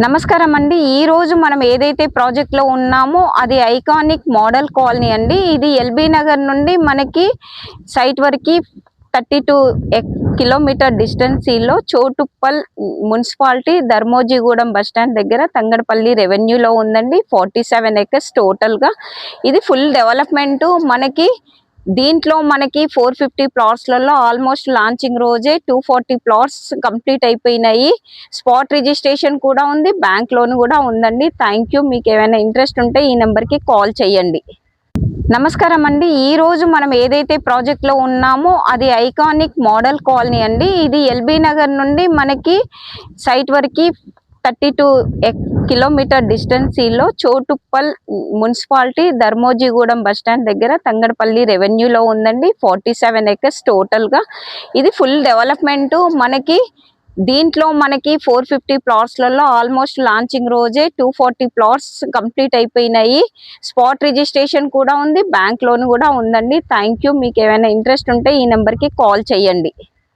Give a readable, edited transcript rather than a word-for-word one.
నమస్కారం అండి. ఈ రోజు మనం ఏదైతే ప్రాజెక్ట్ లో ఉన్నామో అది ఐకానిక్ మోడల్ కాలనీ అండి. ఇది ఎల్బీ నగర్ నుండి మనకి సైట్ వరకు 32 కిలోమీటర్ డిస్టెన్సీలో Choutuppal municipality Dharmojigudem bus stand దగ్గర తంగడపల్లి రెవెన్యూలో ఉందండి. 47 acres టోటల్ గా. ఇది ఫుల్ డెవలప్మెంట్. మనకి దీంట్లో మనకి 450 ప్లాట్స్లలో ఆల్మోస్ట్ లాంచింగ్ రోజే 240 ప్లాట్స్ కంప్లీట్ అయిపోయినాయి. స్పాట్ రిజిస్ట్రేషన్ కూడా ఉంది, బ్యాంక్ లోన్ కూడా ఉందండి. Thank you. మీకు ఏమైనా ఇంట్రెస్ట్ ఉంటే ఈ నెంబర్కి కాల్ చేయండి. నమస్కారం అండి. ఈ రోజు మనం ఏదైతే ప్రాజెక్ట్ లో ఉన్నామో అది ఐకానిక్ మోడల్ కాలనీ అండి. ఇది ఎల్బీ నగర్ నుండి మనకి సైట్ వరకు 32 కిలోమీటర్ డిస్టెన్సీలో Choutuppal municipality Dharmojigudem bus stand దగ్గర తంగడపల్లి రెవెన్యూలో ఉందండి. 47 acres టోటల్ గా. ఇది ఫుల్ డెవలప్మెంట్. మనకి దీంట్లో మనకి 450 ప్లాట్స్లలో ఆల్మోస్ట్ లాంచింగ్ రోజే 240 ప్లాట్స్ కంప్లీట్ అయిపోయినాయి. స్పాట్ రిజిస్ట్రేషన్ కూడా ఉంది, బ్యాంక్ లోన్ కూడా ఉందండి. Thank you. మీకు ఏమైనా ఇంట్రెస్ట్ ఉంటే ఈ నెంబర్కి కాల్ చేయండి.